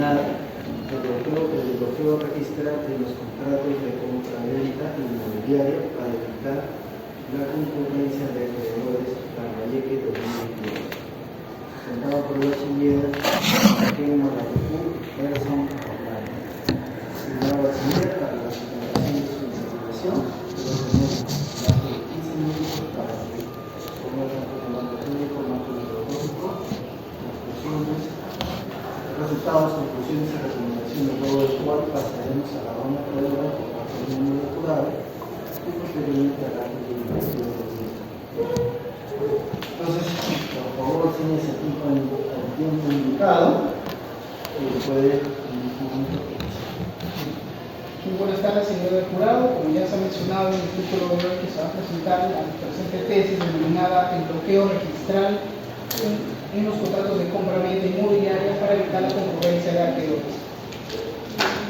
eliminar el bloqueo registral de los contratos de compra-venta inmobiliaria para evitar la concurrencia de acreedores para Lambayeque 2022. Presentado por la bachiller Joaquín Maracupú, Gerson Orlando. Señora bachiller, para la presentación de su investigación, tenemos más de 15 minutos para que ponga tanto el banco público, el banco metodológico, conclusiones, resultados, conclusiones y recomendaciones, luego del cual pasaremos a la ronda prueba por parte del miembro del jurado y posteriormente a la deliberación del mismo. Entonces, por favor, señales el tiempo indicado y puede Muy buenas tardes, señor del jurado. Como ya se ha mencionado en el título de hoy que se va a presentar la presente tesis denominada el bloqueo registral en los contratos de compra-venta inmobiliaria para evitar la concurrencia de acreedores.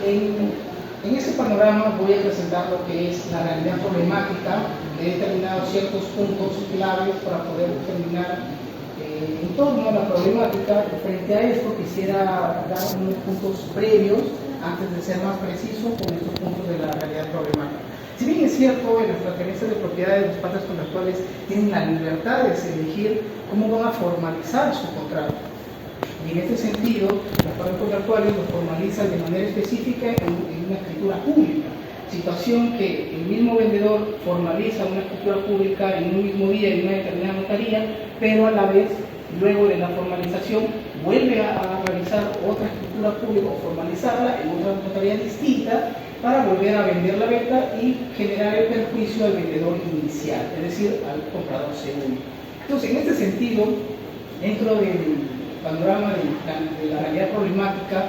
En este panorama voy a presentar lo que es la realidad problemática. He determinado ciertos puntos claves para poder determinar en torno a la problemática. Frente a esto quisiera dar unos puntos previos antes de ser más preciso con estos puntos de la realidad problemática. Si bien es cierto, en las transferencias de propiedades los partes contractuales tienen la libertad de elegir cómo van a formalizar su contrato. Y en este sentido, las partes contractuales lo formalizan de manera específica en una escritura pública, situación que el mismo vendedor formaliza una escritura pública en un mismo día en una determinada notaría, pero a la vez, luego de la formalización, vuelve a realizar otra escritura pública o formalizarla en otra notaría distinta para volver a vender la venta y generar el perjuicio al vendedor inicial, es decir, al comprador segundo. Entonces, en este sentido, dentro del panorama de la realidad problemática,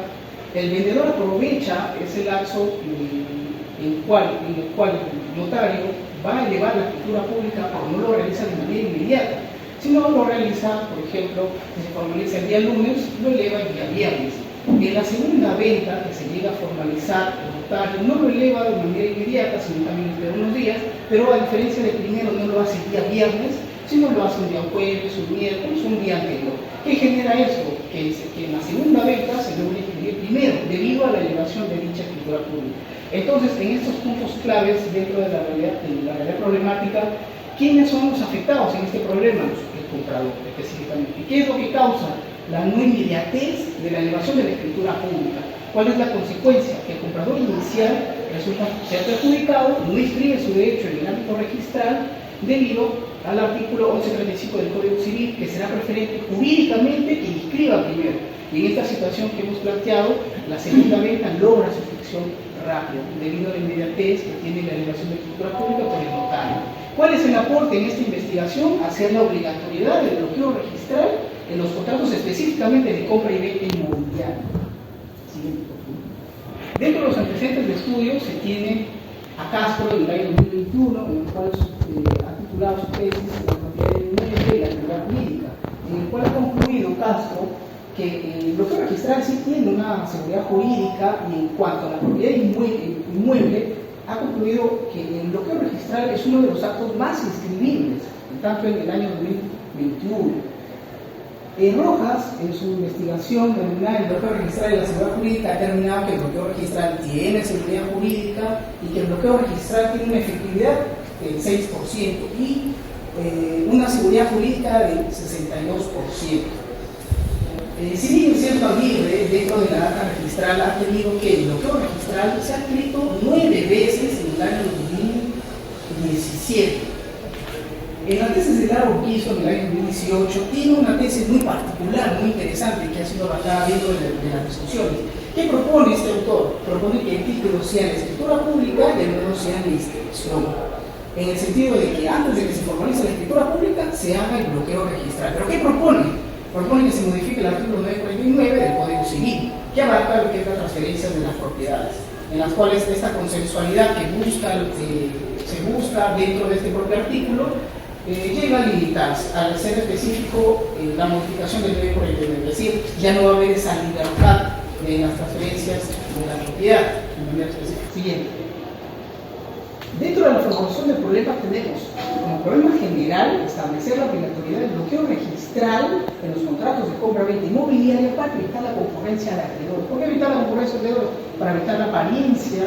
el vendedor aprovecha ese lapso en el cual el notario va a elevar la escritura pública, pero no lo realiza de manera inmediata, sino lo realiza, por ejemplo, se formaliza el día lunes, lo eleva el día viernes. En la segunda venta que se llega a formalizar, el notario no lo eleva de manera inmediata, sino también espera unos días, pero a diferencia del primero no lo hace el día viernes, sino lo hace un día jueves, un miércoles, un día anterior. ¿Qué genera esto? Que en la segunda venta se debe escribir primero, debido a la elevación de dicha escritura pública. Entonces, en estos puntos claves dentro de la realidad problemática, ¿quiénes son los afectados en este problema? El comprador, específicamente. ¿Qué es lo que causa? La no inmediatez de la elevación de la escritura pública. ¿Cuál es la consecuencia? Que el comprador inicial resulta ser perjudicado, no inscribe su derecho en el ámbito registral debido al artículo 1135 del Código Civil, que será preferente jurídicamente que inscriba primero. Y en esta situación que hemos planteado, la segunda venta logra su ficción rápida, debido a la inmediatez que tiene la elevación de escritura pública por el notario. ¿Cuál es el aporte en esta investigación? Hacer la obligatoriedad del bloqueo registral en los contratos específicamente de compra y venta inmobiliaria. Siguiente, por favor. Dentro de los antecedentes de estudio se tiene a Castro en el año 2021, en el cual ha titulado su tesis de la propiedad del inmueble y la actividad jurídica, en el cual ha concluido Castro que el bloqueo registral sí tiene una seguridad jurídica y en cuanto a la propiedad inmueble ha concluido que el bloqueo registral es uno de los actos más inscribibles, tanto en el año 2021. Rojas, en su investigación denominada el bloqueo registral y la seguridad jurídica, ha determinado que el bloqueo registral tiene seguridad jurídica y que el bloqueo registral tiene una efectividad del 6% y una seguridad jurídica del 62%. Si bien es cierto, Aguirre, dentro de la data registral, ha tenido que el bloqueo registral se ha escrito 9 veces en el año 2017. En la tesis de Lara Urquizo, en el año 2018, tiene una tesis muy particular, muy interesante, que ha sido abarcada dentro de las discusiones. ¿Qué propone este autor? Propone que el título sea la escritura pública y el nuevo sea la inscripción. En el sentido de que antes de que se formalice la escritura pública, se haga el bloqueo registral. ¿Pero qué propone? Propone que se modifique el artículo 949 del Código Civil, que abarca lo que es la transferencia de las propiedades, en las cuales esta consensualidad que se busca dentro de este propio artículo, llega a limitarse, al ser específico la modificación del 949, es decir, ya no va a haber esa libertad de las transferencias de la propiedad de manera específica. Siguiente. Dentro de la formulación del problema tenemos como problema general establecer la obligatoriedad del bloqueo registral registral en los contratos de compra-venta inmobiliaria para evitar la concurrencia de acreedores. ¿Por qué evitar la concurrencia de acreedores? Para evitar la apariencia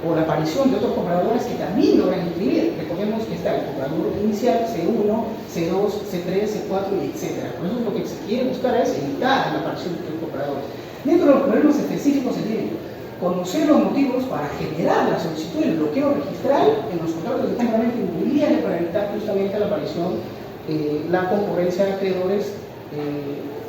o la aparición de otros compradores que también logran inscribir. Recordemos que está el comprador inicial, C1, C2, C3, C4 y etc. Por eso lo que se quiere buscar es evitar la aparición de otros compradores. Dentro de los problemas específicos se tiene conocer los motivos para generar la solicitud del bloqueo registral en los contratos de compra-venta inmobiliaria para evitar justamente la aparición, la concurrencia de acreedores,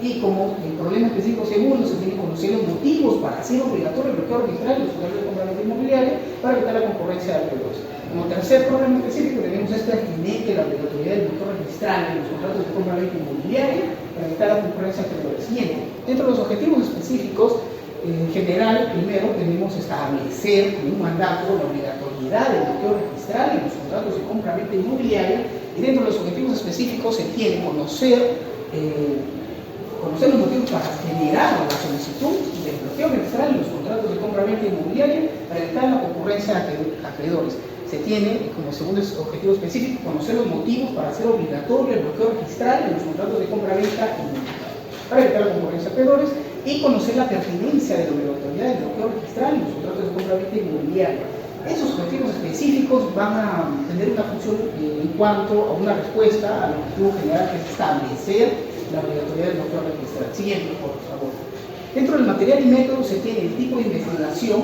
y como el problema específico segundo, se tiene que conocer los motivos para hacer obligatorio el bloqueo registral en los contratos de compra-venta inmobiliaria para evitar la concurrencia de acreedores. Como tercer problema específico tenemos es pertinente la obligatoriedad del bloqueo registral en los contratos de compra-venta inmobiliaria para evitar la concurrencia de acreedores. Siguiente, dentro de los objetivos específicos, en general, primero tenemos establecer como un mandato la obligatoriedad del bloqueo registral en los contratos de compra-venta inmobiliaria, y dentro de los objetivos específicos se tiene conocer los motivos para generar la solicitud del bloqueo registral en los contratos de compra-venta inmobiliaria para evitar la concurrencia de acreedores. Se tiene como segundo objetivo específico conocer los motivos para hacer obligatorio el bloqueo registral en los contratos de compra-venta inmobiliaria para evitar la concurrencia de acreedores, y conocer la pertinencia de la obligatoriedad del bloqueo registral en los contratos de compra-venta inmobiliaria. Esos objetivos específicos van a tener una función en cuanto a una respuesta al objetivo general, que es establecer la obligatoriedad del bloqueo registral. Siguiente, por favor. Dentro del material y método se tiene el tipo de investigación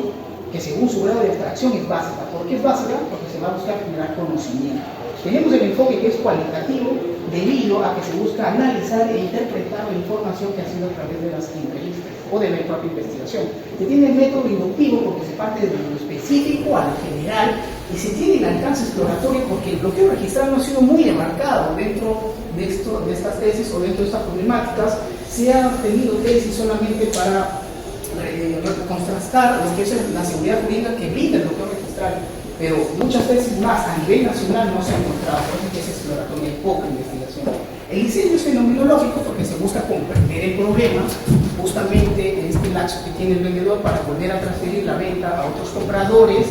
que según su grado de abstracción es básica. ¿Por qué es básica? Porque se va a buscar generar conocimiento. Tenemos el enfoque que es cualitativo, debido a que se busca analizar e interpretar la información que ha sido a través de las entrevistas o de la propia investigación. Se tiene el método inductivo porque se parte de lo específico a lo general, y se tiene el alcance exploratorio porque el bloqueo registral no ha sido muy demarcado dentro de estas tesis o dentro de estas problemáticas. Se han tenido tesis solamente para contrastar lo que es la seguridad jurídica que brinda el bloqueo registral, pero muchas veces más a nivel nacional no se ha encontrado, por eso que es exploratoria y poca investigación. El diseño es fenomenológico porque se busca comprender el problema, justamente este lapso que tiene el vendedor para volver a transferir la venta a otros compradores.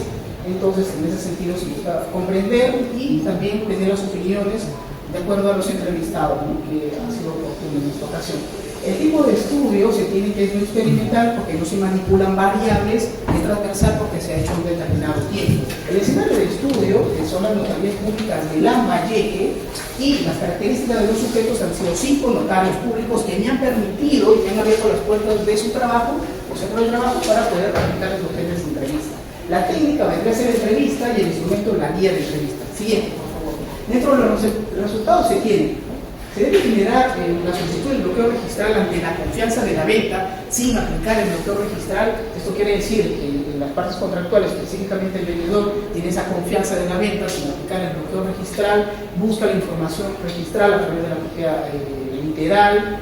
Entonces, en ese sentido se busca comprender y también tener las opiniones de acuerdo a los entrevistados, ¿no?, que ha sido oportuno en esta ocasión. El tipo de estudio se tiene que es no experimental porque no se manipulan variables, es transversal porque se ha hecho un determinado tiempo. El escenario de estudio, que son las notarías públicas de Lambayeque, y las características de los sujetos han sido 5 notarios públicos que me han permitido y me han abierto las puertas de su trabajo o centro de trabajo para poder practicar los temas de entrevista. La técnica vendría a ser entrevista y el instrumento la guía de entrevista. Siguiente, por favor. Dentro de los resultados se debe generar la solicitud del bloqueo registral ante la confianza de la venta sin aplicar el bloqueo registral. Esto quiere decir que en las partes contractuales, específicamente el vendedor, tiene esa confianza de la venta sin aplicar el bloqueo registral, busca la información registral a través de la propia literal,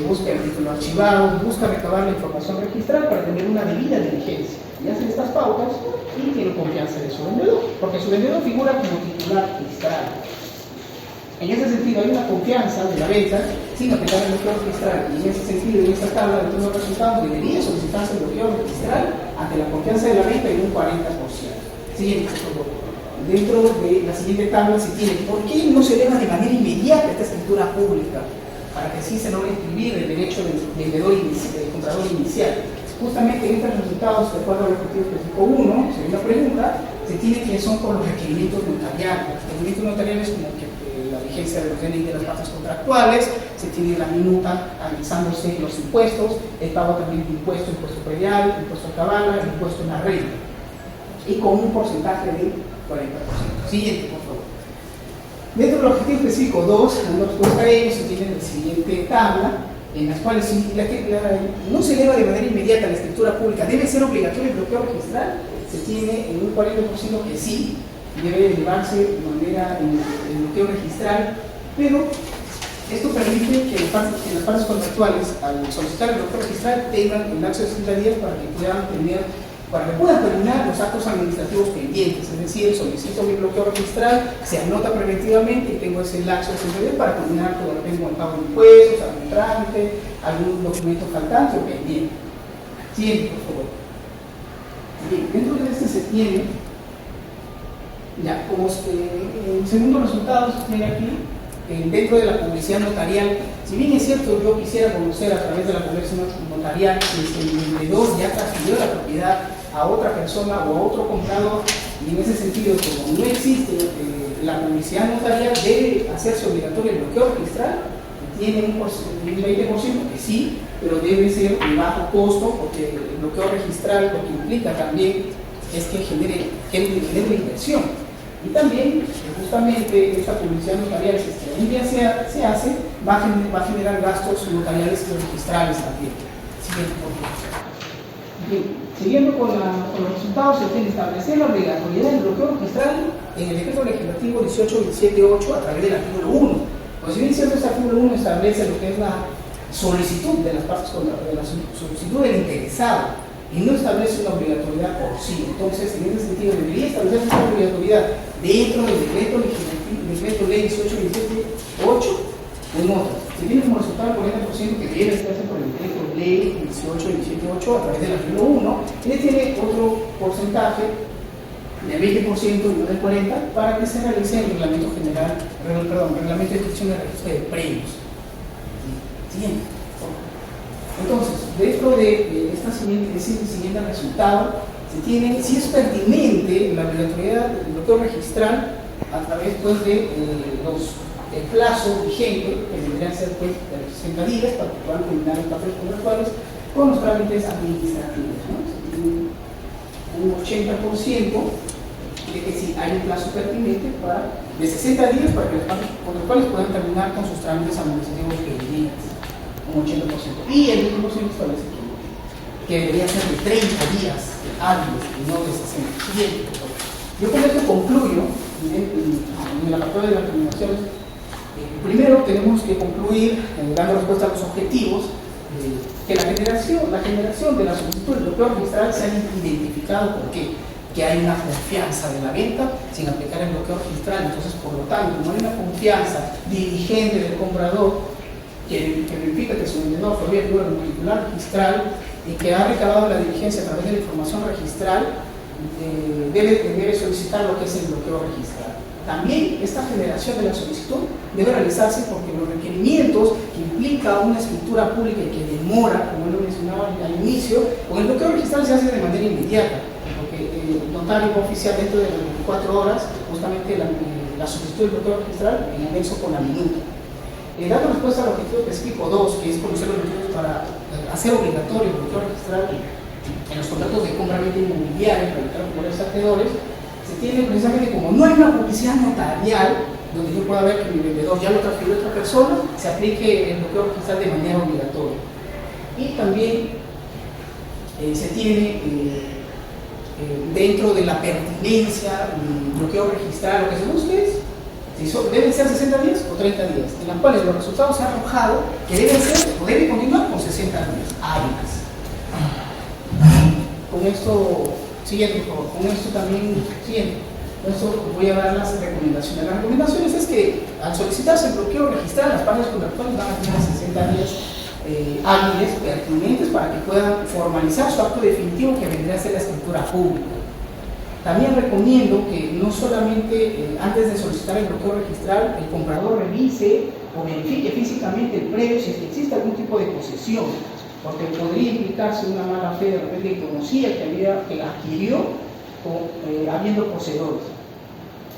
busca el título archivado, busca recabar la información registral para tener una debida diligencia. Y hace estas pautas y tiene confianza de su vendedor, porque su vendedor figura como titular registral. En ese sentido, hay una confianza de la venta sin aplicar el bloqueo registral. Y en ese sentido, en esta tabla de todos los resultados, debería solicitarse el bloqueo registral ante la confianza de la venta en un 40%. Siguiente, por favor. Dentro de la siguiente tabla se tiene por qué no se eleva de manera inmediata esta escritura pública, para que así se logre inscribir el derecho del vendedor del comprador inicial. Justamente en estos resultados, de acuerdo al objetivo específico 1, segunda pregunta, se tiene que son por los requerimientos notariales. Los requerimientos notariales como que la vigencia de los DNI de las partes contractuales, se tiene la minuta anexándose los impuestos, el pago también de impuesto predial, impuesto a cabala, impuesto en la renta, y con un porcentaje de 40%. Siguiente, por favor. Dentro del objetivo específico 2, dando respuesta a ello, se tiene la siguiente tabla, en las cuales no se eleva de manera inmediata la escritura pública, debe ser obligatorio el bloqueo registral. Se tiene en un 40% que sí, debe elevarse de manera en el bloqueo registral, pero esto permite que las partes contractuales, al solicitar el bloqueo registral, tengan un lapso de 60 días para que puedan terminar los actos administrativos pendientes. Es decir, solicito mi bloqueo registral, se anota preventivamente y tengo ese lapso de 60 días para terminar todo. Tengo el pago de impuestos, algún trámite, algún documento faltante o pendiente. Siguiente, por favor. Bien, dentro de este se tiene, ya, como el segundo resultado se tiene aquí, dentro de la publicidad notarial, si bien es cierto, yo quisiera conocer a través de la publicidad notarial si el vendedor ya transfirió la propiedad a otra persona o a otro comprador, y en ese sentido, como no existe la publicidad notarial, debe hacerse obligatorio el bloqueo registral, que tiene un 20%, que sí, pero debe ser de bajo costo, porque el bloqueo registral lo que implica también es que genere inversión. Y también, justamente, esta publicidad notarial, si un día se hace, va a generar gastos notariales y registrales también. Bien, siguiendo con los resultados, se tiene que establecer la obligatoriedad del bloqueo registral en el decreto legislativo 18.278 a través del artículo 1. Pues si bien es cierto, este artículo 1 establece lo que es la solicitud de las partes, de la solicitud del interesado, y no establece una obligatoriedad por sí. Entonces, en ese sentido, debería establecerse esta obligatoriedad dentro del decreto ley 18.278 o en otro. Se tiene como resultado el 40% que debe estarse por el decreto ley 18.278 a través del artículo 1, y le tiene otro porcentaje del 20% y no del 40% para que se realice el reglamento general, reglamento de inscripción de registro de premios. Siguiente. Entonces, dentro de ese siguiente resultado, se tiene, si es pertinente la obligatoriedad del bloqueo registral a través pues, de el plazo vigente, que deberían ser pues, de los 60 días para que puedan culminar los papeles contractuales con los trámites administrativos, ¿no? Se tiene un 80% de que si hay un plazo pertinente de 60 días para que los papeles contractuales puedan terminar con sus trámites administrativos pendientes. Un 80%. Y el 20% establece que debería ser de 30 días hábiles y no de 60. Bien, yo con esto concluyo en la parte de las recomendaciones. Primero tenemos que concluir dando respuesta a los objetivos que la generación de la solicitud del bloqueo registral se han identificado. ¿Por qué? Que hay una confianza de la venta sin aplicar el bloqueo registral. Entonces, por lo tanto, no hay una confianza dirigente del comprador que verifica que su vendedor fue vía el titular registral y que ha recabado la diligencia a través de la información registral, debe solicitar lo que es el bloqueo registral. También esta generación de la solicitud debe realizarse porque los requerimientos que implica una escritura pública y que demora, como lo mencionaba al inicio, con el bloqueo registral se hace de manera inmediata, porque el notario va a oficiar dentro de las 24 horas justamente la solicitud del bloqueo registral en anexo con la minuta. Dando respuesta al objetivo específico 2, que es conocer los motivos para hacer obligatorio el bloqueo registral en los contratos de compra-venta inmobiliaria para evitar acumular acreedores, se tiene precisamente como no hay una publicidad notarial donde yo pueda ver que mi vendedor ya lo transfirió a otra persona, se aplique el bloqueo registral de manera obligatoria. Y también se tiene dentro de la pertinencia, el bloqueo registral, lo que se busque es deben ser 60 días o 30 días, en las cuales los resultados se han arrojado que deben ser o deben continuar con 60 días hábiles. Con esto, siguiente, por favor, con esto también, siguiente. Con esto voy a dar las recomendaciones. Las recomendaciones es que al solicitarse el bloqueo registral, las partes contractuales van a tener 60 días hábiles pertinentes para que puedan formalizar su acto definitivo que vendría a ser la escritura pública. También recomiendo que no solamente antes de solicitar el bloqueo registral, el comprador revise o verifique físicamente el predio si existe algún tipo de posesión, porque podría implicarse una mala fe de repente que conocía que adquirió habiendo poseedores.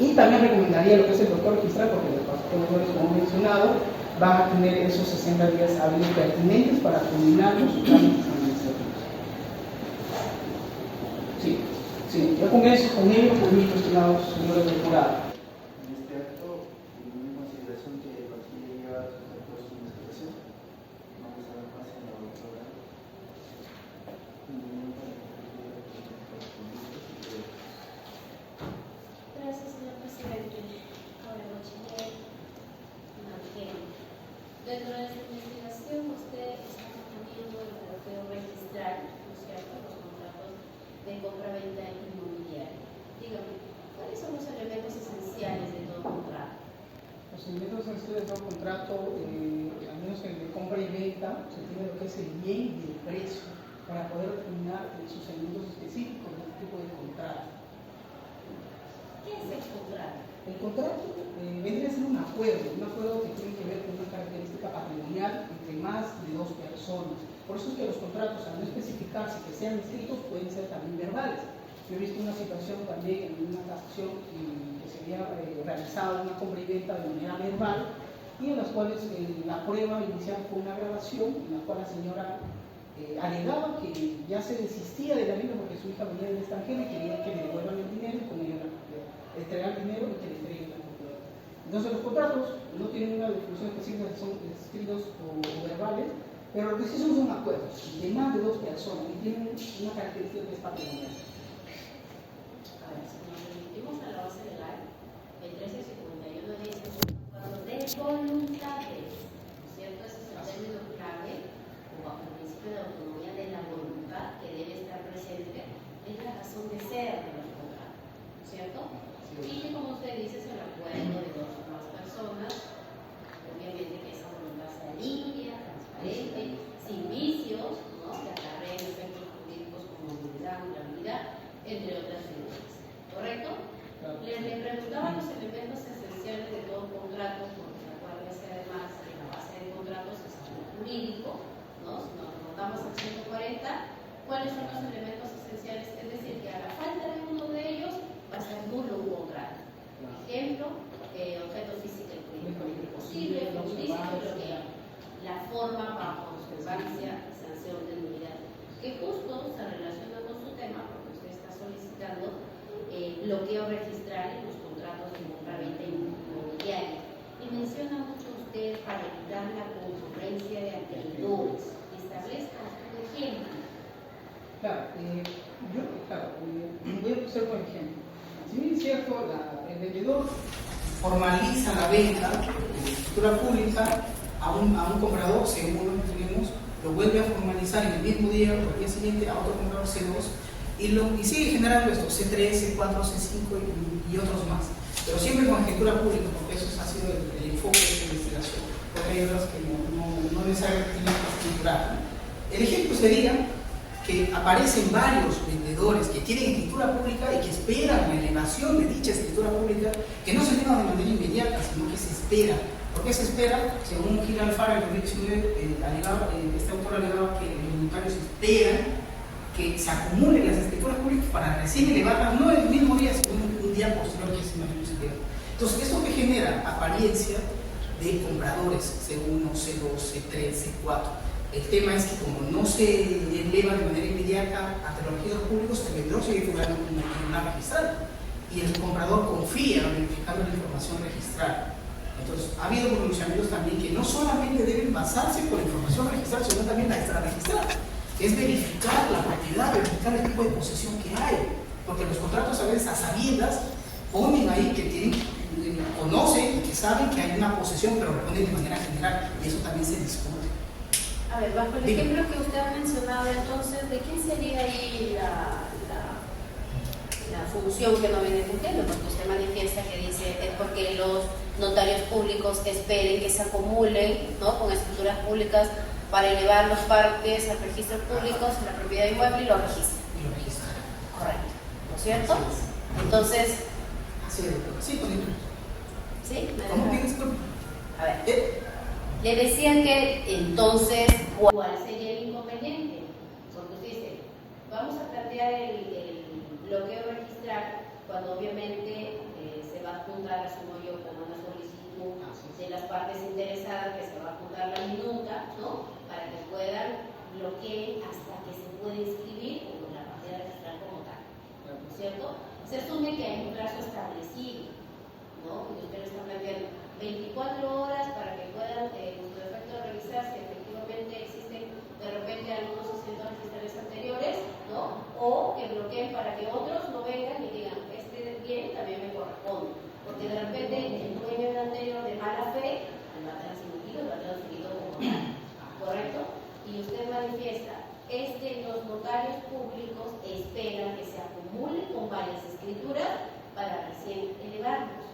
Y también recomendaría lo que es el bloqueo registral, porque los poseedores, como he mencionado, van a tener esos 60 días hábiles pertinentes para culminar con sus trámites administrativos. Sí, yo con ello concluyo, estimados señores del jurado. En este acto, en consideración que aquí lleva sus actos de investigación, vamos a dar pase a la doctora. Gracias, señor presidente. Ahora, bachiller Marquén. Dentro de esta investigación, usted está proponiendo el bloqueo registral, ¿no es cierto?, los contratos de compra-venta inmobiliaria. Dígame, ¿cuáles son los elementos esenciales de todo contrato? Los elementos esenciales de todo contrato, al menos en el de compra y venta, se tiene lo que es el bien y el precio para poder determinar sus elementos específicos de este tipo de contrato. ¿Qué es el contrato? El contrato vendría a ser un acuerdo que tiene que ver con una característica patrimonial entre más de dos personas. Por eso es que los contratos, al no especificarse que sean escritos, pueden ser también verbales. Yo he visto una situación también en una tasación que se había realizado una compra y venta de manera verbal y en las cuales la prueba inicial fue una grabación en la cual la señora alegaba que ya se desistía de la vida porque su hija venía del extranjero y quería que le devuelvan el dinero y con ello le entregar el dinero y que le entreguen la computadora. Entonces los contratos no tienen una definición específica si son escritos o verbales, pero lo que sí son acuerdos de más de dos personas y tienen una característica que es patrimonial. A ver, si nos remitimos a la base legal, el 1351 dice que es un acuerdo de voluntades, ¿no es cierto? Ese es el término clave, o bajo el principio de autonomía de la voluntad que debe estar presente, es la razón de ser de los contratos, ¿no es cierto? Y que, como usted dice, es el acuerdo de dos o más personas, obviamente que esa voluntad sea limpia, transparente, sin vicios, ¿no? Que acarreen efectos jurídicos como nulidad, durabilidad, entre otras figuras. ¿Correcto? Le preguntaba los elementos esenciales de todo contrato, porque acuérdense además que la base de contratos es algo jurídico, ¿no? Si nos remontamos al 140, ¿cuáles son los elementos esenciales? Es decir, que a la falta de uno de ellos va a ser nulo un contrato. Ejemplo, objeto físico y jurídico posible, ilícito, lo que la forma bajo observancia y sanción de nulidad, que justo se relaciona con su tema, porque usted está solicitando bloqueo registral en los contratos de compra-venta inmobiliaria. Y menciona mucho usted para evitar la concurrencia de acreedores. Establezca un ejemplo. Claro, voy a usar un ejemplo. Si bien es cierto, el vendedor formaliza la venta de escritura pública a un comprador, según lo que tenemos, lo vuelve a formalizar en el mismo día o el día siguiente a otro comprador C2 y sigue generando estos C3, C4, C5 y otros más, pero siempre con escritura pública, porque eso ha sido el enfoque de esta investigación, porque hay otras que no necesariamente tienen que escriturar. El ejemplo sería que aparecen varios vendedores que tienen escritura pública y que esperan la elevación de dicha escritura pública, que no se eleva de manera inmediata, sino que se espera. ¿Por qué se espera? Según Gil Alfaro en 2019, este autor alegaba que los voluntarios esperan que se acumulen las escrituras públicas para recién elevarlas, no el mismo día, sino un día posterior que es mayor secreto. Entonces, esto que genera apariencia de compradores C1, C2, C3, C4. El tema es que como no se eleva de manera inmediata ante los registros públicos, el vendedor sigue figurando como una registral y el comprador confía verificando la información registral. Entonces, ha habido pronunciamientos también que no solamente deben basarse por la información registral, sino también la extrarregistral, que es verificar la propiedad, verificar el tipo de posesión que hay, porque los contratos a veces a sabiendas ponen ahí que conocen y que saben que hay una posesión, pero responden de manera general, y eso también se discute. A ver, bajo el ejemplo que usted ha mencionado, entonces, ¿de quién sería ahí la función que no viene cumpliendo? Porque usted manifiesta que dice es porque los notarios públicos esperen que se acumulen, ¿no?, con escrituras públicas para elevar los parques a registros públicos, la propiedad inmueble y lo registran. Correcto, ¿no es cierto? Entonces, sí, ¿sí? ¿Cómo tienes tú? A ver. Le decían que entonces, ¿cuál sería el inconveniente? Porque usted dice, vamos a plantear el bloqueo registral cuando obviamente se va a juntar, asumo yo, con una solicitud de las partes interesadas, que se va a juntar la minuta, ¿no?, para que puedan bloquear hasta que se pueda inscribir con la partida registral como tal, ¿no es cierto? Se asume que hay un plazo establecido, ¿no?, y usted lo está planteando 24 horas para que puedan, en su defecto, revisar si efectivamente existen de repente algunos asientos registrales anteriores, ¿no?, o que bloqueen para que otros no vengan y digan, este bien también me corresponde, porque de repente el dueño anterior de mala fe lo ha transmitido como tal, ¿correcto? Y usted manifiesta, es que los notarios públicos esperan que se acumulen con varias escrituras para recién elevarlos.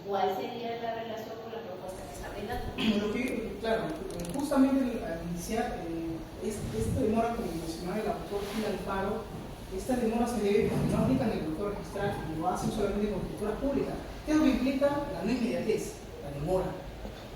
¿Cuál sería la relación con la propuesta que está brindando? Claro, justamente al iniciar, esta demora, como mencionaba el autor Gil Alfaro, esta demora se debe porque no aplican el bloqueo registral y lo hacen solamente con escrituras públicas. ¿Qué es lo que implica? La no inmediatez, la demora.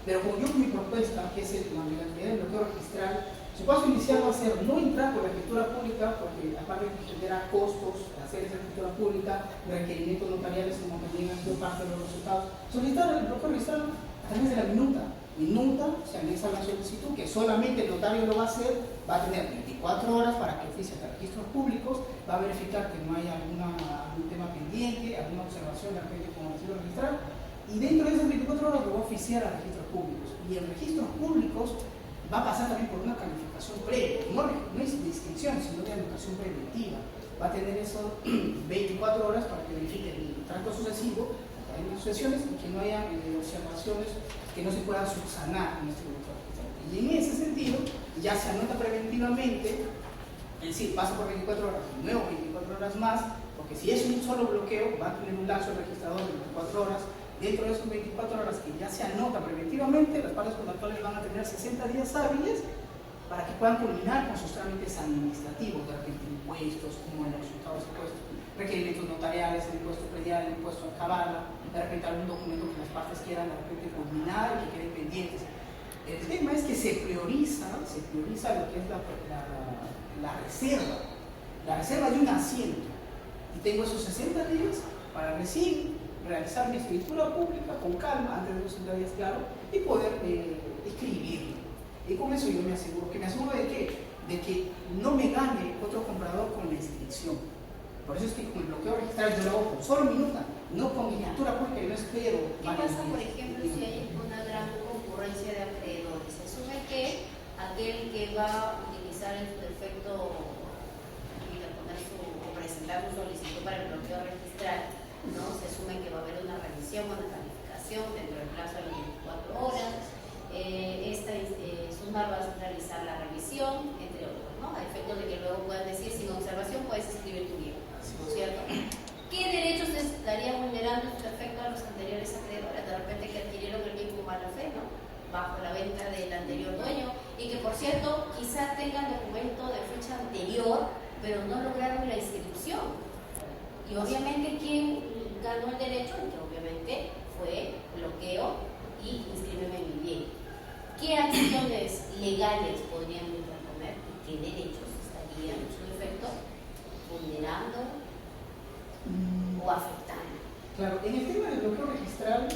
Pero como yo con mi propuesta, que es la obligatoriedad del bloqueo registral, su paso inicial va a ser no entrar por la escritura pública, porque aparte de que genera costos hacer esa escritura pública, requerimientos notariales, como también ha sido parte de los resultados, solicitar el bloqueo registral a través de la minuta. Minuta, se anexa la solicitud, que solamente el notario lo va a hacer, va a tener 24 horas para que oficie a registros públicos, va a verificar que no haya algún tema pendiente, alguna observación de repente como recibo registral, y dentro de esas 24 horas lo va a oficiar a registros públicos. Y en registros públicos va a pasar también por una calificación previa, no es de distinción, sino de educación preventiva. Va a tener eso 24 horas para que verifique el trato sucesivo, las sucesiones, y que no haya observaciones que no se puedan subsanar en este bloqueo registral. Y en ese sentido, ya se anota preventivamente, es decir, pasa por 24 horas, de nuevo 24 horas más, porque si es un solo bloqueo, va a tener un lapso registrador de 24 horas. Dentro de esas 24 horas que ya se anota preventivamente, las partes contractuales van a tener 60 días hábiles para que puedan culminar con sus trámites administrativos, de repente impuestos, como en los resultados de impuestos, requerimientos notariales, el impuesto predial, el impuesto a caballo, de repente algún documento que las partes quieran de repente culminar y que queden pendientes. El tema es que se prioriza lo que es la reserva de un asiento, y tengo esos 60 días para recién realizar mi escritura pública con calma, antes de los 60 días, claro, y poder escribirlo. Y con eso yo me aseguro de que no me gane otro comprador con la inscripción. Por eso es que con el bloqueo registral yo lo hago con solo minuta, no con mi escritura pública, y no espero. ¿Qué pasa, por ejemplo, si hay una gran concurrencia de acreedores? Se asume que aquel que va a utilizar en su defecto o presentar su solicitud para el bloqueo registral, ¿no? Se asume que va a haber una revisión, una calificación dentro del plazo de 24 horas. SUNAR va a realizar la revisión, entre otros, ¿no? A efectos de que luego puedan decir, sin observación puedes escribir tu bien, ¿no es cierto? ¿Qué derechos se estarían vulnerando en su efecto a los anteriores acreedores? De repente que adquirieron el bien con mala fe, ¿no? Bajo la venta del anterior dueño, y que por cierto quizás tengan documento de fecha anterior, pero no lograron la inscripción. Y obviamente quien ganó el derecho, que obviamente fue bloqueo y inscríbeme mi bien. ¿Qué acciones legales podrían interponer y qué derechos estarían en su efecto vulnerando o afectando? Claro, en el tema del bloqueo registral,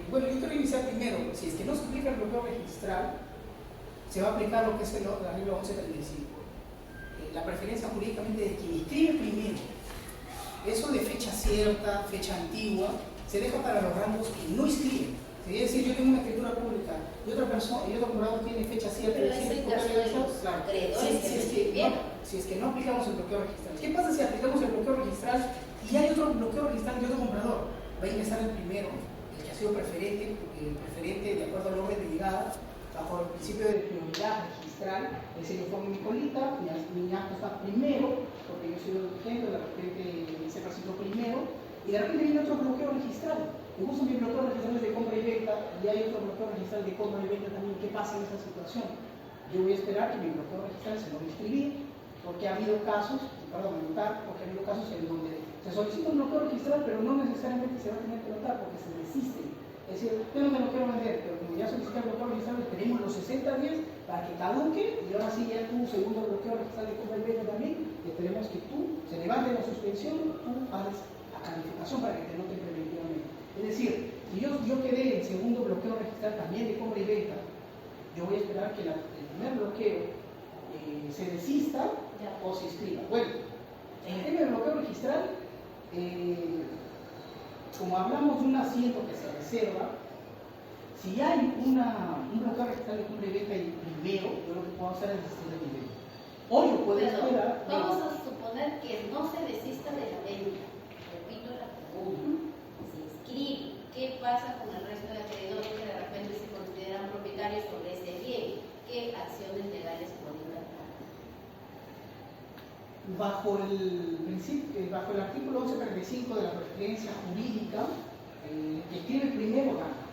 bueno, yo quiero iniciar primero. Si es que no se aplica el bloqueo registral, se va a aplicar lo que es la regla 1135. La preferencia jurídicamente de quien inscribe primero. Eso de fecha cierta, fecha antigua, se deja para los rangos que no inscriben. Es decir, yo tengo una escritura pública y otra persona y otro comprador tiene fecha cierta. Pero es el caso de los acreedores si es que no aplicamos el bloqueo registral. ¿Qué pasa si aplicamos el bloqueo registral y hay otro bloqueo registral de otro comprador? Va a ingresar el primero, el que ha sido preferente, de acuerdo al orden de llegada, bajo el principio de prioridad registral. Es decir, yo pongo mi colita, mi acto está primero, porque yo soy el urgente, de repente se presentó primero, y de repente viene otro bloqueo registral. Y justo mi bloqueo registral es de compra y venta, y hay otro bloqueo registral de compra y venta también. ¿Qué pasa en esta situación? Yo voy a esperar que mi bloqueo registral se lo voy a escribir, porque ha habido casos, porque ha habido casos en donde se solicita un bloqueo registral, pero no necesariamente se va a tener que notar, porque se desiste. Es decir, yo no me lo quiero vender, pero como ya solicité el bloqueo registral, esperemos los 60 días para que caduque, y ahora sí ya tu segundo bloqueo registral de compra y venta también, esperemos que tú se levante la suspensión, tú hagas la calificación para que te noten preventivamente. Es decir, si yo quedé en segundo bloqueo registral también de compra y venta, yo voy a esperar que el primer bloqueo se desista o se inscriba. Bueno, en el tema del bloqueo registral, como hablamos de un asiento que se reserva, si hay un bloqueo registral de compra y venta y primero, yo lo que puedo hacer es desistir del nivel. O yo puedo esperar. Vamos a suponer que no se desista de la venta. Repito la pregunta. Se inscribe. ¿Qué pasa con el resto de acreedores que de repente se consideran propietarios sobre ese bien? ¿Qué acciones legales pueden tomar? Bajo el artículo 1135 de la preferencia jurídica, el que escribe primero gana.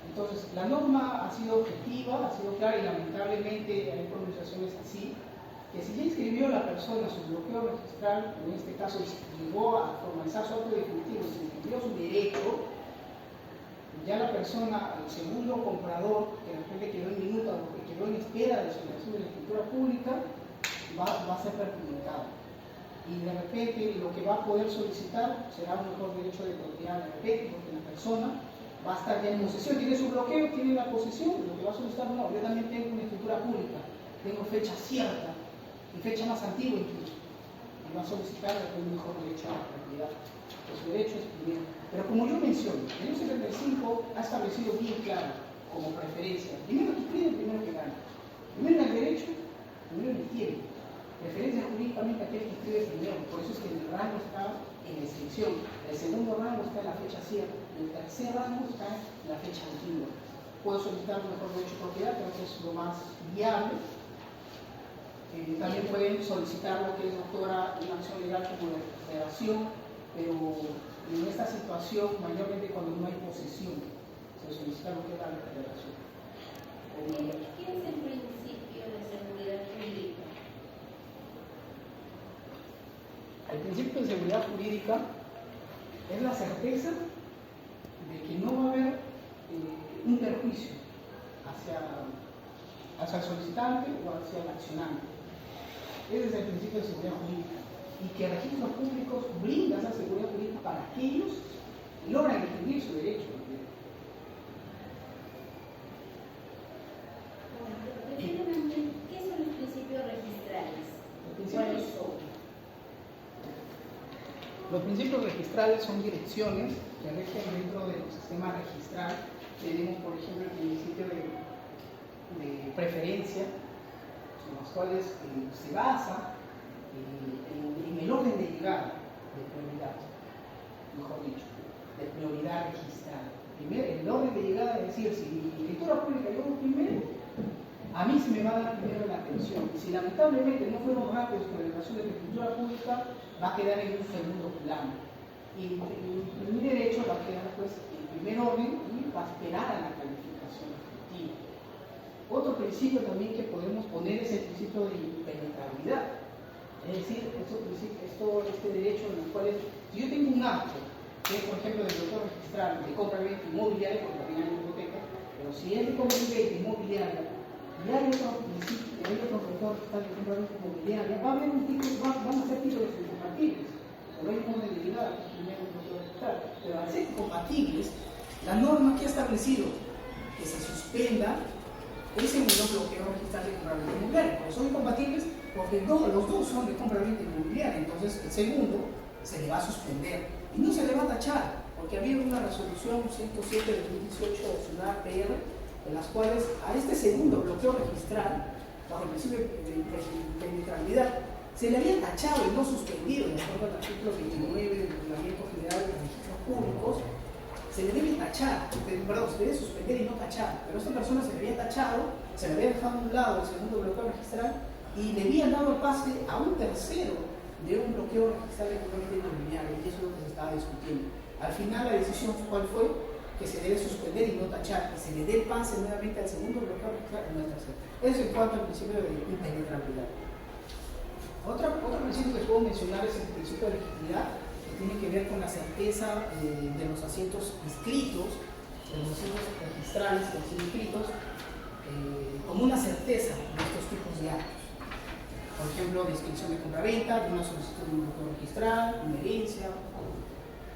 Entonces, la norma ha sido objetiva, ha sido clara, y lamentablemente hay pronunciaciones así. que si ya inscribió la persona su bloqueo registral, en este caso llegó a formalizar su acto definitivo, se inscribió su derecho, ya la persona, el segundo comprador, que de repente quedó en minuta o que quedó en espera de su elección de la escritura pública, va a ser perjudicado. Y de repente lo que va a poder solicitar será un mejor derecho de propiedad de repente, porque la persona va a estar ya en posesión, tiene su bloqueo, tiene la posesión, lo que va a solicitar, no, yo también tengo una escritura pública, tengo fecha cierta, y fecha más antigua incluso, y va a solicitar un mejor derecho a la propiedad. Pues su derecho es primero. Pero como yo menciono, el 75 ha establecido bien claro, como preferencia, primero que pide, primero que gana. Primero en el derecho, primero en el tiempo. Preferencia jurídicamente aquel que escribe primero, por eso es que el rango está en la inscripción, el segundo rango está en la fecha cierta, el tercer rango está en la fecha antigua. Puedo solicitar un mejor derecho de propiedad, creo que es lo más viable. También pueden solicitar lo que es, doctora, una acción legal como de recuperación, pero en esta situación, mayormente cuando no hay posesión, se solicita lo que es la recuperación. ¿Qué es el principio de seguridad jurídica? El principio de seguridad jurídica es la certeza de que no va a haber un perjuicio hacia el solicitante o hacia el accionante. Ese es el principio de seguridad jurídica. Y que registros públicos brinda esa seguridad jurídica para que ellos logran extinguir su derecho. ¿Qué son los principios registrales? ¿Cuáles son? Los principios registrales son direcciones que rigen dentro del sistema registral. Tenemos, por ejemplo, el principio de preferencia, en los cuales se basa en el orden de llegada de prioridad, mejor dicho, de prioridad registral. Primero, el orden de llegada es decir, si mi escritura pública llegó primero, a mí se me va a dar primero la atención. Y si lamentablemente no fueron rápidos con la elevación de la escritura pública, va a quedar en un segundo plano. Y mi derecho va a quedar pues en primer orden y va a esperar a la calificación efectiva. Otro principio también que podemos poner es el principio de impenetrabilidad. Es decir, este derecho en el cual, si yo tengo un acto, que es por ejemplo de bloqueo registral, de compra-venta inmobiliaria, porque también hay hipoteca, pero si es de compra-venta inmobiliaria, y hay otro principio, hay otro bloqueo registral de compra-venta inmobiliaria, van a ser títulos incompatibles, pero hay un modo de llegada, que es primero el bloqueo registral. Pero al ser incompatibles, la norma que ha establecido que se suspenda el segundo bloqueo registral de compra-venta inmobiliaria, porque son incompatibles porque los dos son de compra-venta inmobiliaria, entonces el segundo se le va a suspender y no se le va a tachar, porque había una resolución 107 de 2018 de Ciudad PR, en las cuales a este segundo bloqueo registral, bajo el principio de impenetrabilidad, se le había tachado y no suspendido, de acuerdo al artículo 29 del Reglamento General de los Registros Públicos. Se le debe tachar, perdón, se debe suspender y no tachar, pero a esta persona se le había tachado, se le había dejado a un lado el segundo bloqueo registral y le habían dado el pase a un tercero de un bloqueo registral de compra-venta inmobiliaria, y eso es lo que se estaba discutiendo. Al final la decisión cuál fue, que se debe suspender y no tachar, que se le dé el pase nuevamente al segundo bloqueo registral y no al tercero. Eso en cuanto al principio de impenetrabilidad. Otro principio que puedo mencionar es el principio de legitimidad, que tiene que ver con la certeza de los asientos inscritos, de los asientos registrales, de los inscritos, como una certeza de estos tipos de actos. Por ejemplo, de inscripción de compraventa, de una solicitud de un bloqueo registral, una herencia.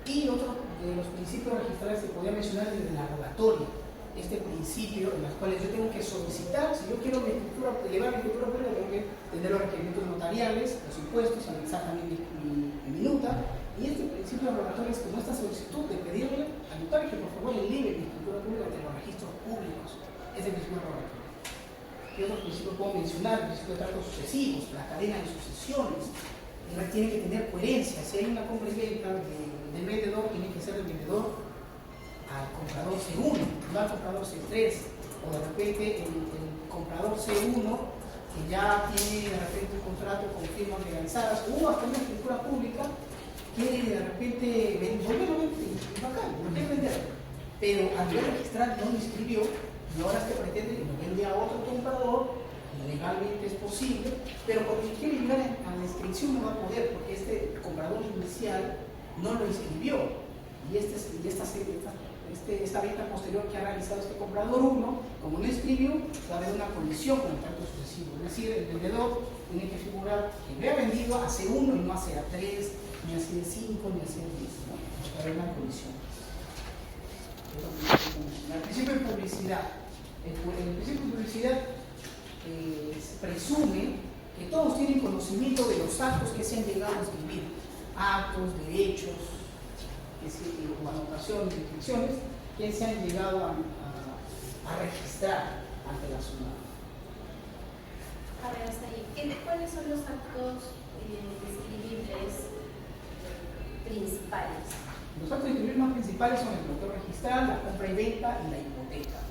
Y otro de los principios registrales que podría mencionar es el de la rogatoria. Este principio en los cuales yo tengo que solicitar, si yo quiero elevar mi escritura pública, tengo que tener los requerimientos notariales, los impuestos, anexar también mi minuta. Y este principio rogatorio es como esta solicitud de pedirle al notario que por favor eleve mi escritura pública ante los registros públicos. Es el principio rogatorio. ¿Qué otros principios puedo mencionar? El principio de tratos sucesivos, la cadena de sucesiones. Tiene que tener coherencia. Si hay una compra y venta del vendedor, tiene que ser el vendedor al comprador C1, no al comprador C3, o de repente el comprador C1 que ya tiene de repente un contrato con firmas legalizadas o hasta una escritura pública, quiere de repente volverlo a vender, bacán, lo quiere vender, pero al nivel registral no lo inscribió y ahora es que pretende que lo vende a otro comprador y le legalmente es posible, pero porque quiere llegar a la inscripción no va a poder, porque este comprador inicial no lo inscribió. Y esta venta posterior que ha realizado este comprador 1, como no inscribió, va a haber una colisión con el trato sucesivo. Es decir, el vendedor tiene que figurar que le ha vendido a C1 y no a C3, ni a C5, ni a C10. ¿No? Va a haber una colisión. El principio de publicidad. El principio de publicidad presume que todos tienen conocimiento de los actos que se han llegado a escribir, actos, derechos, o anotaciones, inscripciones que se han llegado a registrar ante la ciudad. A ver, hasta ahí. ¿Cuáles son los actos escribibles principales? Los actos escribibles más principales son el bloqueo registral, la compra y venta y la hipoteca.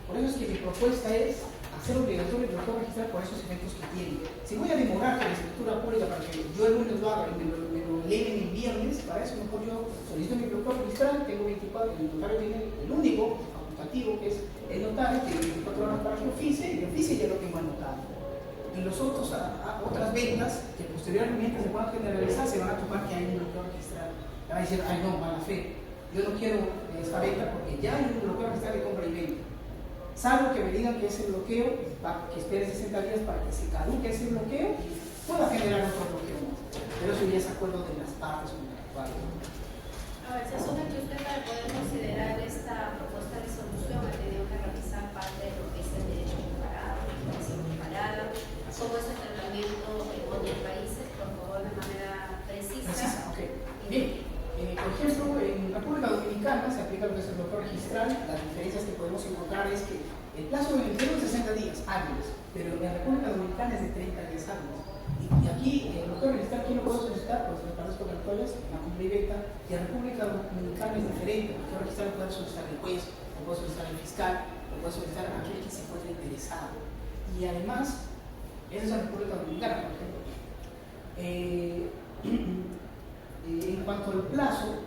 Por eso es que mi propuesta es hacer obligatorio el bloqueo registral por esos efectos que tiene. Si voy a demorar con la escritura pública para que yo el lunes lo haga y me lo leen el viernes, para eso mejor yo solicito mi bloqueo registral, tengo 24, el notario tiene el único facultativo que es el notario, tiene 24 horas para que oficie, y el oficie ya lo tengo anotado. Y los otros, otras ventas que posteriormente se puedan generalizar, se van a topar que hay un bloqueo registral. Le van a decir, ay no, mala fe, yo no quiero esta venta porque ya hay un bloqueo registral de compra y venta. Salvo que me digan que ese bloqueo, que espere 60 días para que se caduque ese bloqueo y pueda generar otro bloqueo más. Pero eso ya es acuerdo de las partes contractuales. A ver, se asume que usted para poder considerar esta propuesta de solución ha tenido que revisar parte de lo que es el derecho comparado, la legislación comparada, cómo es el tratamiento en otros países, por favor, de manera precisa. Ok. Bien. Por ejemplo, en República Dominicana se aplica lo que es el bloqueo registral. Las diferencias que podemos encontrar es que el plazo de empleo es 60 días hábiles, pero en la República Dominicana es de 30 días hábiles. Y aquí el bloqueo registral, ¿quién lo puede solicitar? Pues los partes contractuales, la compra y venta. Y en República Dominicana es diferente. El bloqueo registral lo puede solicitar el juez, lo puede solicitar el fiscal, lo puede solicitar aquel que se encuentre interesado. Y además, esa es la República Dominicana, por ejemplo. En cuanto al plazo,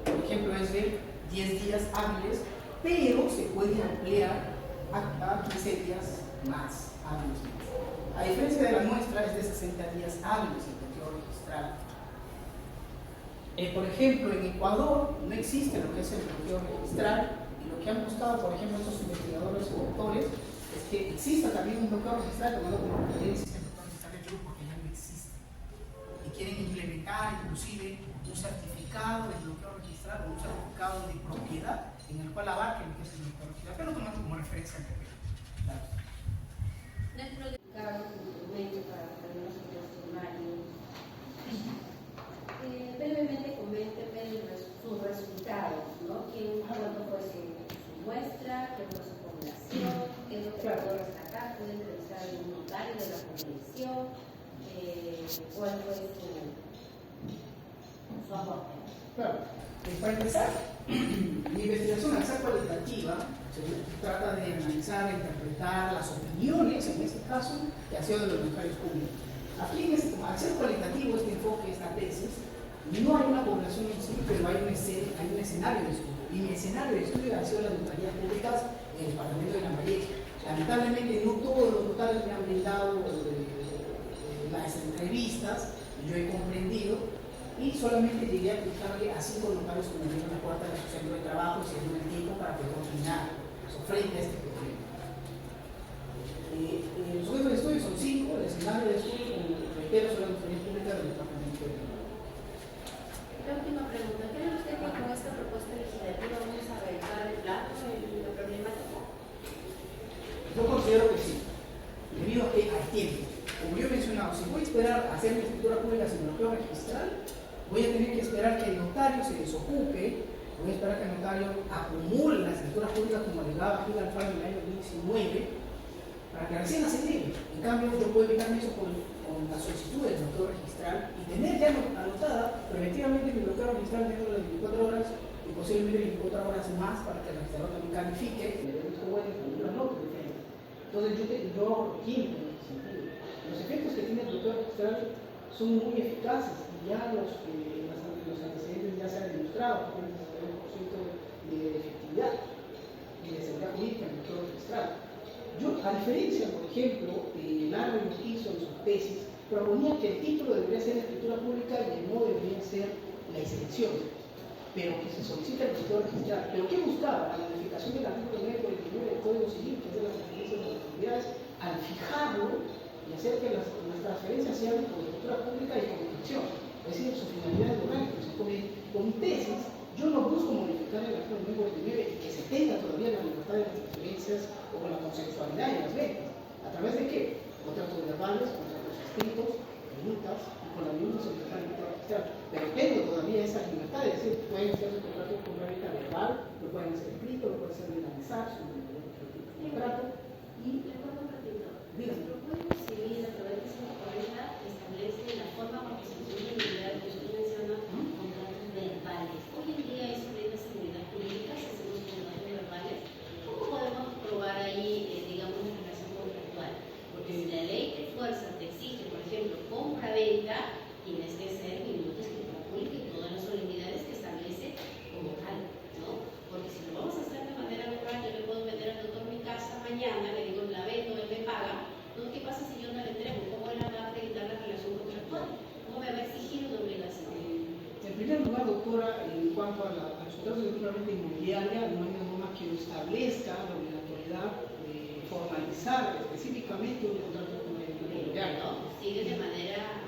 por ejemplo, es de 10 días hábiles, pero se puede ampliar a 15 días más hábiles. A diferencia de la nuestra, es de 60 días hábiles el bloqueo registral. Por ejemplo, en Ecuador no existe lo que es el bloqueo registral, y lo que han buscado, por ejemplo, estos investigadores o autores, es que exista también un bloqueo registral, como no existe el bloqueo registral de Perú porque ya no existe. Y quieren implementar inclusive un certificado de bloqueo registral o un certificado de propiedad en el cual abarque lo que es el bloqueo registral, pero tomando como referencia el PP. Claro. Dentro de cada instrumento para términos cuestionarios, brevemente coménteme sus resultados, ¿no? ¿Cuánto fue su muestra? ¿Qué fue su población? ¿Qué es lo que puedo destacar? ¿Puede entrevistar a un notario de la jurisdicción? ¿Cuál fue su aporte? Claro. Para empezar, mi investigación al ser cualitativa se trata de analizar e interpretar las opiniones, en este caso, que han sido de los notarios públicos. Aquí, al ser cualitativo este enfoque, esta tesis, no hay una población en sí, pero hay un escenario de estudio. Y mi escenario de estudio ha sido las notarías públicas en el departamento de Lambayeque. Lamentablemente, no todos los notarios me han brindado las entrevistas, yo he comprendido, y solamente llegué a aplicarle a 5 notarios que me dieron la puerta de su centro de trabajo y se dieron el tiempo para poder opinar frente a este problema. Los objetos de estudio son 5, el escenario de estudio, como reitero, son las notarías públicas del departamento de La última pregunta, ¿cree usted que con esta propuesta legislativa vamos a averiguar el plazo y la problemática? Yo considero que sí, debido a que hay tiempo. Como yo he mencionado, si voy a esperar a hacer mi escritura pública sin bloqueo registral, voy a tener que esperar que el notario se desocupe, voy a esperar que el notario acumule las escrituras públicas como alegaba Gil Alfaro en el año 2019, para que recién las entregue. En cambio, yo puedo evitarme eso con la solicitud del bloqueo registral y tener ya anotada preventivamente mi bloqueo registral dentro de las 24 horas y posiblemente 24 horas más para que el registrador también califique, me dé visto bueno y una nota diferente. Entonces, yo ahorro tiempo en ese sentido. Los efectos que tiene el bloqueo registral son muy eficaces y ya los antecedentes ya se han demostrado que tienen un 60% de efectividad y de seguridad jurídica en el bloqueo registral. Yo, a diferencia, por ejemplo, del largo y hizo en su tesis, proponía que el título debería ser la escritura pública y el no debería ser la exención, pero que se solicita el registro registral. ¿Pero qué buscaba? La modificación del artículo 949 del Código Civil, que es de las transferencias de las autoridades, al fijarlo y hacer que las transferencias sean con escritura pública y con inscripción. Es decir, su finalidad es orgánica. Con mi tesis, yo no busco modificar el artículo 949 y que se tenga todavía la libertad de las transferencias o con la consensualidad de las ventas. ¿A través de qué? Contratos verbales, contratos escritos, minutas, y con la minuta se deja registrar. Pero tengo todavía esa libertad de decir, pueden hacer un contrato con una venta verbal, lo pueden hacer escrito, lo pueden hacer dinamizar, su contrato. Y le puedo repetir, nuestro Código Civil, a través de 140, establece la forma como se incluye la unidad que usted menciona, contratos verbales. Hoy en día eso tiene seguridad jurídica, si hacemos contratos verbales. ¿Cómo podemos probar ahí, digamos, la relación contractual? Porque si la ley de fuerza te exige, por ejemplo, compra-venta, tienes que ser minuto escritura pública y todas las solemnidades que establece como tal, ¿no? Porque si lo vamos a hacer de manera verbal, yo le puedo vender al doctor mi casa mañana, le digo, la vendo, él me paga. Entonces, ¿qué pasa si yo no le entrego? ¿Cómo él va a acreditar la relación contractual? ¿Cómo me va a exigir una obligación? En primer lugar, doctora, en cuanto a los contratos de puramente inmobiliaria, no hay una norma que establezca la obligatoriedad de formalizar específicamente un contrato de puramente inmobiliaria. No, sigue de manera,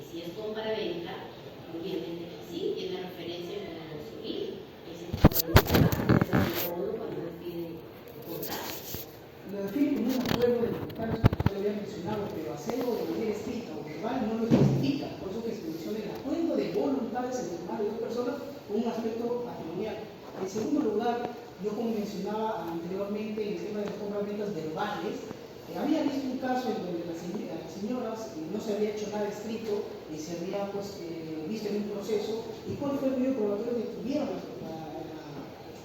si es compra-venta, obviamente que sí, tiene referencia en el Código Civil. Es el Código cuando define comprar. Lo define como un acuerdo de voluntarios, que usted lo había mencionado, pero hacerlo de manera escrita o verbal no lo especifica. Por eso que se menciona el acuerdo de voluntades entre más de dos personas con un aspecto patrimonial. En segundo lugar, yo como mencionaba anteriormente en el tema de las compraventas verbales, había visto un caso en donde las señoras no se había hecho nada escrito y se había visto en un proceso. ¿Y cuál fue el medio probatorio que tuvieron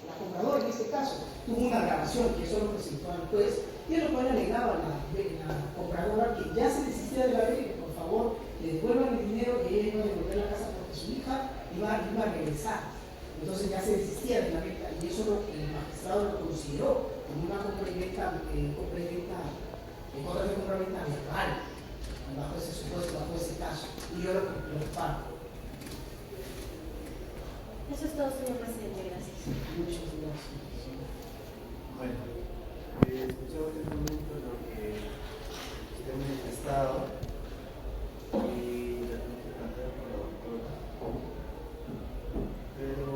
la compradora en este caso? Tuvo una grabación que eso lo presentó al juez y en lo cual alegaba la compradora que ya se desistía de la venta y que por favor le devuelvan el dinero y ella iba a devolver la casa porque su hija iba a regresar. Entonces ya se desistía de la venta y eso el magistrado lo consideró como una compra y venta verbal, bajo ese supuesto, bajo ese caso. Y yo lo comparto. Eso es todo, señor presidente. Gracias. Muchas gracias. Bueno, escuchamos en un momento lo que usted ha manifestado y la tengo que plantear por la doctora. Pero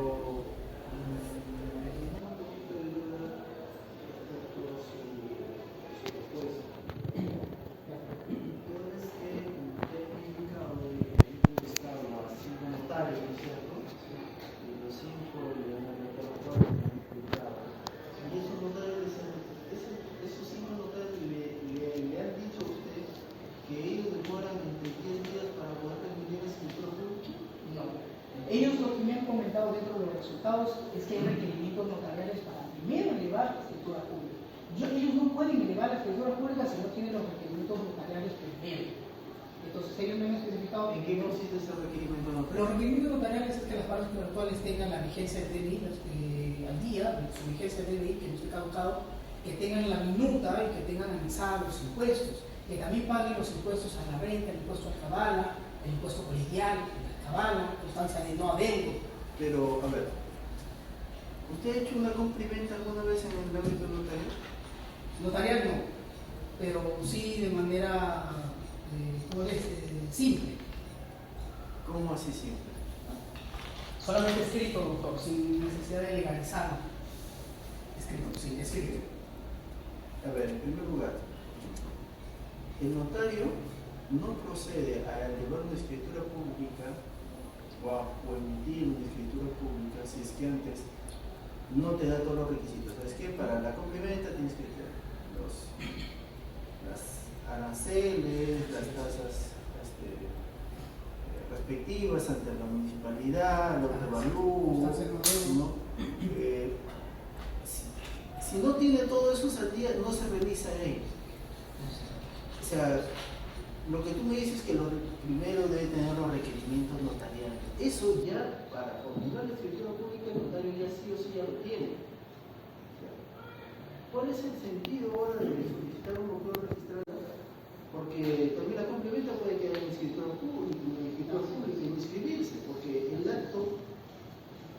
ellos lo que me han comentado dentro de los resultados es que hay requerimientos notariales para primero elevar la escritura pública. Ellos no pueden elevar la escritura pública si no tienen los requerimientos notariales primero. Entonces ellos me han especificado ¿en qué consiste ese requerimiento notario? Los requerimientos notariales es que las partes contractuales tengan la vigencia del DNI al día, su vigencia del DNI que no esté caducado, que tengan la minuta y que tengan anexados los impuestos, que también paguen los impuestos a la renta, el impuesto a cabala, el impuesto colegial, cabala, constancia de no adeudo. Pero, a ver, ¿usted ha hecho una compra y venta alguna vez en el ámbito notarial? Notarial no, pero sí de manera simple. ¿Cómo así simple? Solamente escrito, doctor, sin necesidad de legalizarlo. Escrito, sí, escrito. A ver, en primer lugar, el notario no procede a elevar una escritura pública o emitir una escritura pública si es que antes no te da todos los requisitos. ¿Sabes qué? Para la complementa tienes que tener las aranceles, las tasas respectivas ante la municipalidad, los devalúos, ¿no? Si no tiene todo eso al día, no se revisa ello. O sea, lo que tú me dices es que lo primero debe tener los requerimientos notariales. Eso ya, para formular la escritura pública, el notario ya sí o sí ya lo tiene. ¿Cuál es el sentido ahora de solicitar un bloqueo registral? ¿Por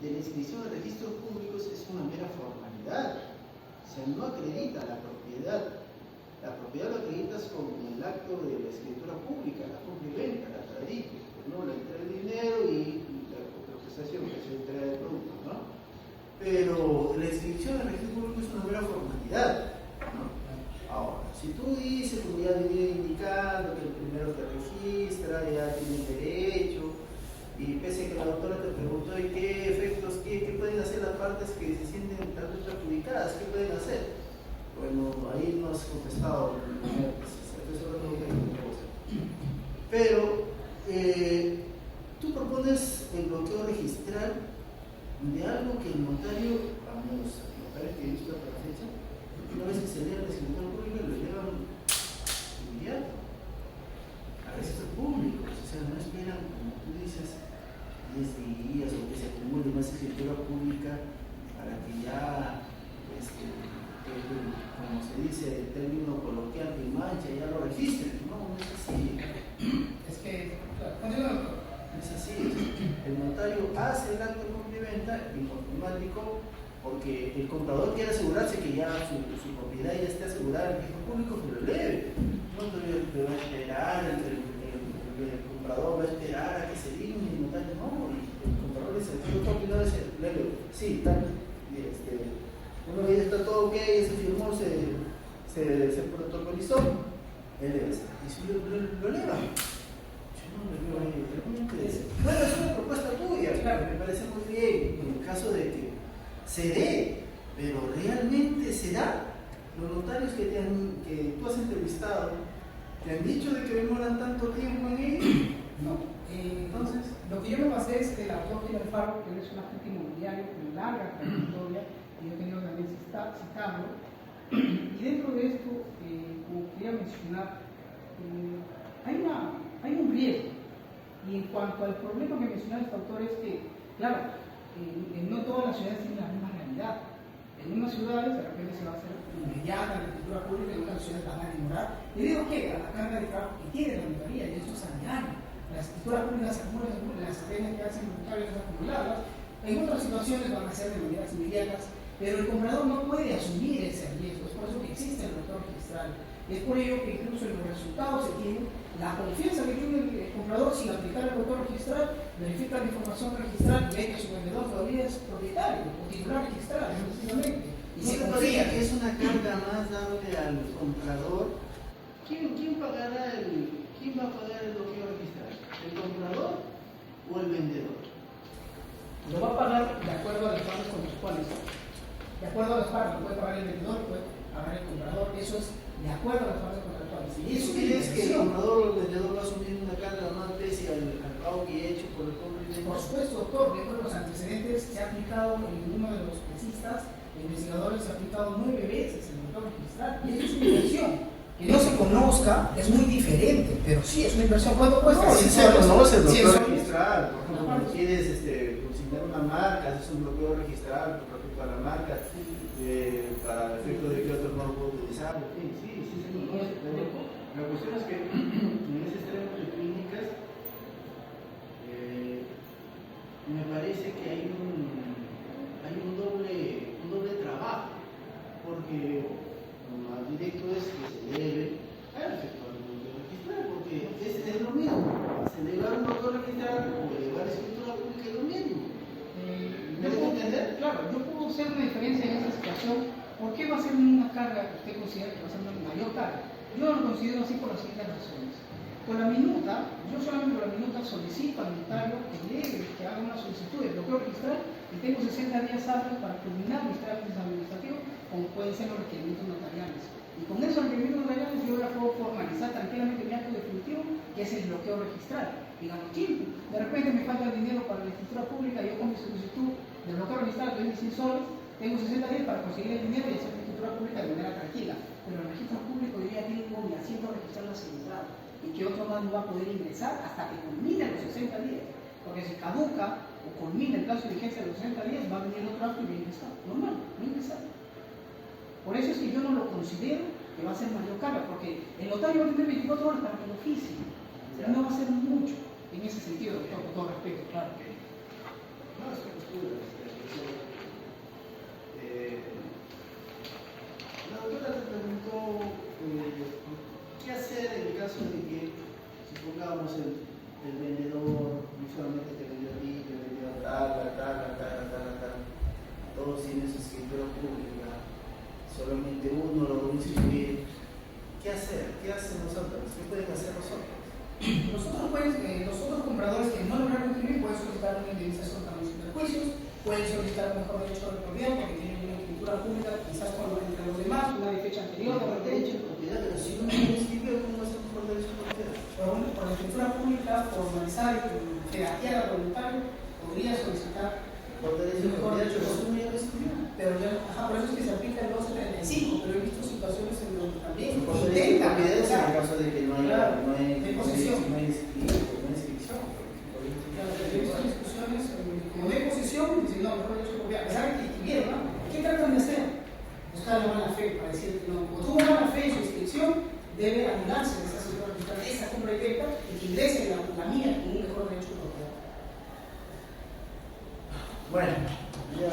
de la inscripción de registros públicos es una mera formalidad. O sea, no acredita la propiedad. La propiedad lo acreditas con el acto de la escritura pública, la compra y venta, la tradición, ¿no? La entrega de dinero y la prestación, que es la entrega de productos, ¿no? Pero la inscripción del registro público es una mera formalidad, ¿no? Ahora, si tú dices, como ya venía indicando, que el primero te registra, ya tiene derecho, y pese a que la doctora te preguntó de qué efectos, qué pueden hacer las partes que se sienten tal vez perjudicadas, qué pueden hacer. Bueno, ahí no has contestado, pero tú propones el bloqueo registral de algo que el notario, vamos, el notario que hizo la fecha, una vez que se lea la escritura pública lo llevan inmediato a registros públicos, o sea, no esperan, como tú dices, 10 días o que se acumule más escritura pública para que ya, como se dice el término coloquial de mancha, ya lo registren. No, no es así. Es que, claro, No es así. El notario hace el acto de compra-venta informático porque el comprador quiere asegurarse que ya su propiedad ya esté asegurada en el registro público, pero leve. No le va a esperar, el comprador va a esperar a que se digne el notario. No, el comprador dice, no dice, leve, sí, tal. Una vez está todo ok, se firmó, se protocolizó, él debe estar. Y si lo eleva, yo no le veo ahí. Bueno, es una propuesta tuya, claro, me parece muy bien, en el caso de que se dé, pero realmente se da. Los notarios que tú has entrevistado, ¿te han dicho de que demoran tanto tiempo en ello? No. Entonces, lo que yo me basé es que el autor Gil Alfaro, que es un agente inmobiliario con larga trayectoria, y yo he tenido también citarlo, y dentro de esto, como quería mencionar, hay un riesgo, y en cuanto al problema que mencionaba este autor es que, claro, no todas las ciudades tienen la misma realidad. En unas ciudades de repente se va a hacer inmediata la escritura pública, en otras ciudades van a demorar, debido a que a la carga de trabajo que tiene la notaría, y esto es a diario. Las escrituras públicas se acumulan, las penas que hacen notarios acumuladas, en otras situaciones van a ser de maneras inmediatas, pero el comprador no puede asumir ese riesgo, es por eso que existe el bloqueo registral. Es por ello que incluso en los resultados se tiene la confianza que tiene el comprador sin aplicar el bloqueo registral, verifica la información registral y ve que su vendedor todavía es propietario o titular registral, efectivamente. Y ¿No se te confía parece que es una carga más darle al comprador? ¿Quién va a pagar el bloqueo registral? ¿El comprador o el vendedor? lo va a pagar de acuerdo a las partes contractuales. De acuerdo a las partes, lo puede pagar el vendedor, puede pagar el comprador, eso es de acuerdo a las partes contractuales. ¿Y eso crees que el comprador o el vendedor va a asumir una carga más pese al pago que he hecho por el compra y venta? Por supuesto, doctor, dentro de los antecedentes se ha aplicado en uno de los tesistas, investigadores se ha aplicado 9 veces el bloqueo registral, y eso es una inversión. Que no se conozca es muy diferente, pero sí es una inversión. ¿Cuánto cuesta? No, si se conoce el bloqueo 100 soles. registral, por ejemplo, cuando quieres consignar una marca, haces un bloqueo registral con respecto a la marca, para el efecto de que otros no lo pueden utilizar, en fin, sí se conoce, pero la cuestión es que en ese extremo de clínicas me parece que hay un doble trabajo, porque lo más directo es que se debe efectuar el bloqueo registral, porque es lo mismo, se elevar un bloqueo registral o elevar escritura pública es lo mismo. ¿Me dejo entender? Claro, yo puedo hacer una diferencia en esta situación. ¿Por qué va a ser una carga que usted considera que va a ser una mayor carga? Yo no lo considero así por las siguientes razones. Con la minuta, yo solamente con la minuta solicito al notario que haga una solicitud de bloqueo registral y tengo 60 días hábiles para culminar mis trámites administrativos, como pueden ser los requerimientos notariales. Y con esos requerimientos notariales yo ya puedo formalizar tranquilamente mi acto definitivo, que es el bloqueo registral. Digamos, tiempo. De repente me falta el dinero para la escritura pública, yo con mi solicitud de bloqueo registral doy 100 soles, tengo 60 días para conseguir el dinero y hacer la escritura pública de manera tranquila. Pero el registro público yo ya tengo mi asiento registral asegurado y que otro más no va a poder ingresar hasta que culmine los 60 días. Porque si caduca o culmina el plazo de vigencia de los 60 días, va a venir otro acto y va a ingresar. Normal, no ingresar. Por eso es que yo no lo considero que va a ser mayor carga, porque el notario va a tener 24 horas para que lo oficie. No va a ser mucho en ese sentido, doctor, con todo respeto, claro. No, es que postura, la doctora te preguntó qué hacer en caso de que, supongamos, el vendedor no solamente te vendió a ti, te vendió a tal, todos tienen su escritura pública, solamente uno lo va a inscribir. ¿Qué hacer? ¿Qué hacen nosotros? ¿Qué pueden hacer nosotros? Nosotros compradores que no lograron imprimir pueden solicitar una indemnización para los perjuicios, pueden solicitar un mejor derecho de propiedad porque tienen una escritura pública quizás entre los demás, una de fecha anterior. No, derecho de propiedad, pero si uno no inscribió, ¿cómo va a ser mejor derecho de propiedad? Por la escritura pública, formalizar y redactar al voluntario, podría solicitar Por derecho de propiedad, pero si uno ya lo inscribió. Pero ya, por eso es que se aplica el 1235, pero he visto situaciones en donde también Por derecho de intentan, propiedad es en el caso de que no hay, claro, no hay, de posesión. no hay inscripción. Claro, he visto discusiones como de posesión, diciendo no, mejor derecho de propiedad, a pesar de que escribieron, ¿no? ¿Qué tratan de hacer? Buscar la buena fe para decir que no. Como tuvo buena fe en su inscripción, debe anularse esa compra directa y que ingrese la mía con un mejor derecho de propiedad. Bueno, ya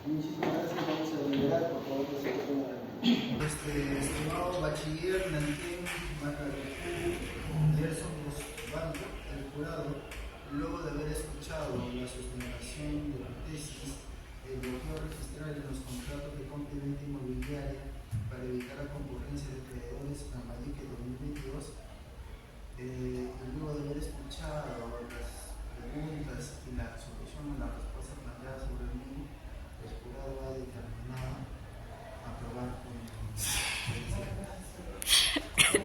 muchísimas gracias, vamos a deliberar, por favor, que se ponga. Estimado bachiller Nanquén Gerson Osvaldo, el jurado, luego de haber escuchado la sustentación de la tesis, el bloqueo registral en los contratos de compra y venta inmobiliaria para evitar la concurrencia de acreedores Lambayeque 2022, luego de haber escuchado